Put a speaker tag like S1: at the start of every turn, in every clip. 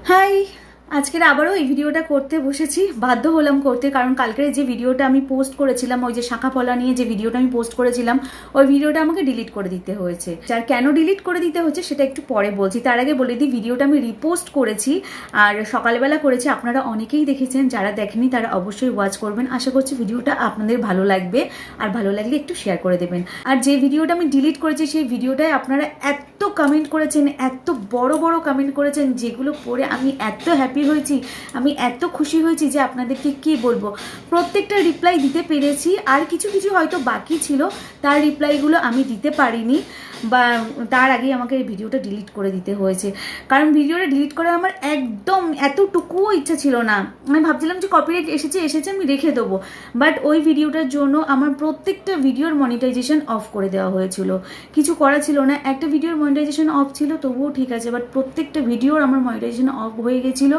S1: High, আজকের আবারও এই ভিডিওটা করতে বসেছি। বাধ্য হলাম করতে, কারণ কালকের যে ভিডিওটা আমি পোস্ট করেছিলাম, ওই যে শাখা ফলা নিয়ে যে ভিডিওটা আমি পোস্ট করেছিলাম, ওই ভিডিওটা আমাকে ডিলিট করে দিতে হয়েছে। আর কেন ডিলিট করে দিতে হচ্ছে সেটা একটু পরে বলছি। তার আগে বলে দিই, ভিডিওটা আমি রিপোস্ট করেছি আর সকালবেলা করেছি। আপনারা অনেকেই দেখেছেন, যারা দেখেনি তারা অবশ্যই ওয়াচ করবেন। আশা করছি ভিডিওটা আপনাদের ভালো লাগবে, আর ভালো লাগলে একটু শেয়ার করে দেবেন। আর যে ভিডিওটা আমি ডিলিট করেছি সেই ভিডিওটায় আপনারা এত কমেন্ট করেছেন, এত বড় বড় কমেন্ট করেছেন, যেগুলো পড়ে আমি এত হ্যাপি হয়েছি, আমি এত খুশি হয়েছি যে আপনাদেরকে কি বলবো। প্রত্যেকটা রিপ্লাই দিতে পেরেছি, আর কিছু কিছু হয়তো বাকি ছিল, তার রিপ্লাইগুলো আমি দিতে পারিনি, বা তার আগেই আমাকে এই ভিডিওটা ডিলিট করে দিতে হয়েছে। কারণ ভিডিওটা ডিলিট করার আমার একদম এতটুকুও ইচ্ছা ছিল না। আমি ভাবছিলাম যে কপিরাইট এসেছে আমি রেখে দেবো, বাট ওই ভিডিওটার জন্য আমার প্রত্যেকটা ভিডিওর মনিটাইজেশন অফ করে দেওয়া হয়েছিল। কিছু করা ছিল না, একটা ভিডিওর মনিটাইজেশন অফ ছিল তবুও ঠিক আছে, বাট প্রত্যেকটা ভিডিওর আমার মনিটাইজেশন অফ হয়ে গেছিল।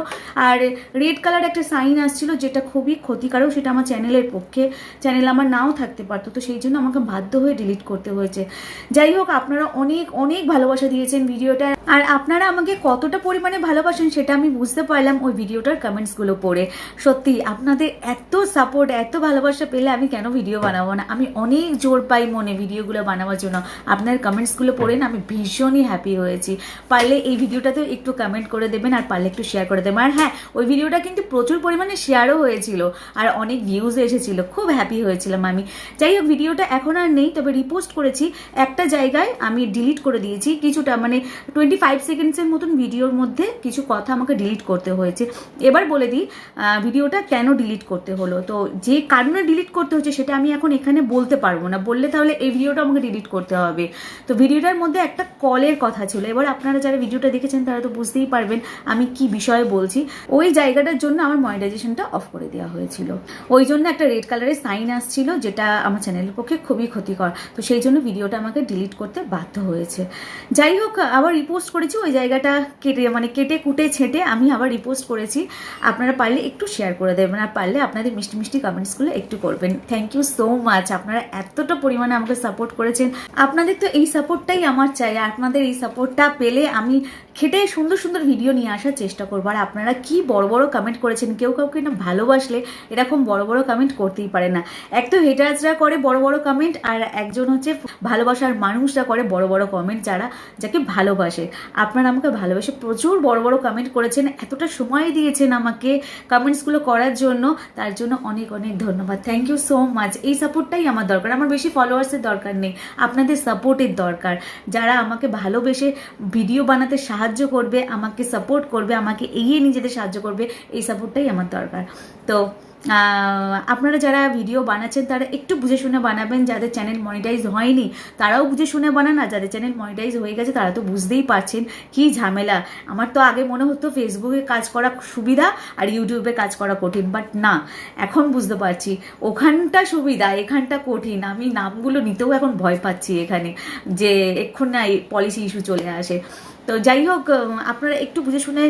S1: আর রেড কালার একটা সাইন আসছিল, যেটা খুবই ক্ষতিকারক। সেটা আমার চ্যানেলের পক্ষে, চ্যানেল আমার নাও থাকতে পারতো, তো সেই জন্য আমাকে বাধ্য হয়ে ডিলিট করতে হয়েছে। যাই হোক, আপনারা অনেক অনেক ভালোবাসা দিয়েছেন ভিডিওটা, আর আপনারা আমাকে কতটা পরিমাণে ভালোবাসেন সেটা আমি বুঝতে পারলাম ওই ভিডিওটার কমেন্টসগুলো পড়ে। সত্যি আপনাদের এত সাপোর্ট, এত ভালোবাসা পেলে আমি কেন ভিডিও বানাবো না। আমি অনেক জোর পাই মনে ভিডিওগুলো বানাবার জন্য। আপনার কমেন্টসগুলো পড়ে না আমি ভীষণই হ্যাপি হয়েছি। পারলে এই ভিডিওটাতেও একটু কমেন্ট করে দেবেন, আর পারলে একটু শেয়ার করে দেবেন। আর হ্যাঁ, ওই ভিডিওটা কিন্তু প্রচুর পরিমাণে শেয়ারও হয়েছিল, আর অনেক ভিউজ এসেছিল। খুব হ্যাপি হয়েছিলাম আমি। যাই হোক, ভিডিওটা এখন আর নেই, তবে রিপোস্ট করেছি। একটা জায়গায় আমি ডিলিট করে দিয়েছি কিছুটা, মানে 25 সেকেন্ডসের মতন ভিডিওর মধ্যে কিছু কথা আমাকে ডিলিট করতে হয়েছে। এবার বলে দিই ভিডিওটা কেন ডিলিট করতে হলো। তো যে কারণে ডিলিট করতে হচ্ছে সেটা আমি এখন এখানে বলতে পারবো না, বললে তাহলে এই ভিডিওটা আমাকে ডিলিট করতে হবে। তো ভিডিওটার মধ্যে একটা কলের কথা ছিল। এবার আপনারা যারা ভিডিওটা দেখেছেন তারা তো বুঝতেই পারবেন আমি কি বিষয়ে বলছি। ওই জায়গাটার জন্য আমার মনিটাইজেশনটা অফ করে দেওয়া হয়েছিল। ওই জন্য একটা রেড কালারের সাইন আসছিল, যেটা আমার চ্যানেলের পক্ষে খুবই ক্ষতিকর। তো সেই জন্য ভিডিওটা আমাকে ডিলিট করতে বাধ্য হয়েছে। যাই হোক, আবার রিপোস্ট করেছি। ওই জায়গাটা কেটে কুটে ছেটে আমি আবার রিপোস্ট করেছি। আপনারা পারলে একটু শেয়ার করে দেবেন, আর পারলে আপনাদের মিষ্টি মিষ্টি কমেন্টসগুলো একটু করবেন। Thank you so much. আপনারা এতটা পরিমাণে আমাকে সাপোর্ট করেছেন। আপনাদের তো এই সাপোর্টটাই আমার চাই। আপনাদের এই সাপোর্টটা পেলে আমি খেটে সুন্দর সুন্দর ভিডিও নিয়ে আসার চেষ্টা করবো। আর আপনারা কি বড় বড় কমেন্ট করেছেন। কেউ কাউকে না ভালোবাসলে এরকম বড় বড় কমেন্ট করতেই পারে না। এক তো হেটার্সরা করে বড় বড় কমেন্ট, আর একজন হচ্ছে ভালোবাসার মানুষরা করে বড় বড় কমেন্ট, যাকে ভালোবাসে। আপনারা আমাকে ভালোবেসে প্রচুর বড় বড় কমেন্ট করেছেন, এতটা সময় দিয়েছেন আমাকে কমেন্টসগুলো করার জন্য, তার জন্য অনেক অনেক ধন্যবাদ। Thank you so much. এই সাপোর্টটাই আমার দরকার। আমার বেশি ফলোয়ার্সের দরকার নেই, আপনাদের সাপোর্টের দরকার। যারা আমাকে ভালোবেসে ভিডিও বানাতে সাহায্য করবে, আমাকে সাপোর্ট করবে, আমাকে এগিয়ে নিয়ে যেতে সাহায্য করবে, এই সাপোর্টটাই আমার দরকার। তো আপনারা যারা ভিডিও বানাচ্ছেন তারা একটু বুঝে শুনে বানাবেন। যাদের চ্যানেল মনিটাইজ হয়নি তারাও বুঝে শুনে বানান, আর যাদের চ্যানেল মনিটাইজ হয়ে গেছে তারা তো বুঝতেই পারছেন কি ঝামেলা। আমার তো আগে মনে হতো ফেসবুকে কাজ করা সুবিধা আর ইউটিউবে কাজ করা কঠিন, বাট না, এখন বুঝতে পারছি ওখানটা সুবিধা এখানটা কঠিন। আমি নামগুলো নিতেও এখন ভয় পাচ্ছি এখানে, যে এক্ষুন না পলিসি ইস্যু চলে আসে। তো যাই হোক, আপনারা একটু বুঝে শুনে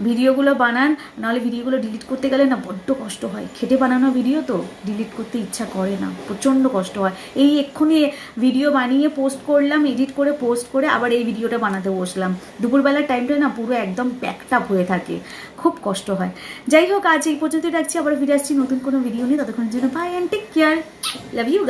S1: ভিডিওগুলো বানান, নাহলে ভিডিওগুলো ডিলিট করতে গেলে না বড্ড কষ্ট হয়। খেটে বানানো ভিডিও তো ডিলিট করতে ইচ্ছা করে না, প্রচণ্ড কষ্ট হয়। এই এক্ষুনি ভিডিও বানিয়ে পোস্ট করলাম, এডিট করে পোস্ট করে আবার এই ভিডিওটা বানাতে বসলাম। দুপুরবেলার টাইমটা না পুরো একদম প্যাকড আপ হয়ে থাকে, খুব কষ্ট হয়। যাই হোক, আজ এই পর্যন্তই রাখছি। আবার ফিরে আসছি নতুন কোনো ভিডিও নিয়ে। ততক্ষণের জন্য bye and take care. Love you.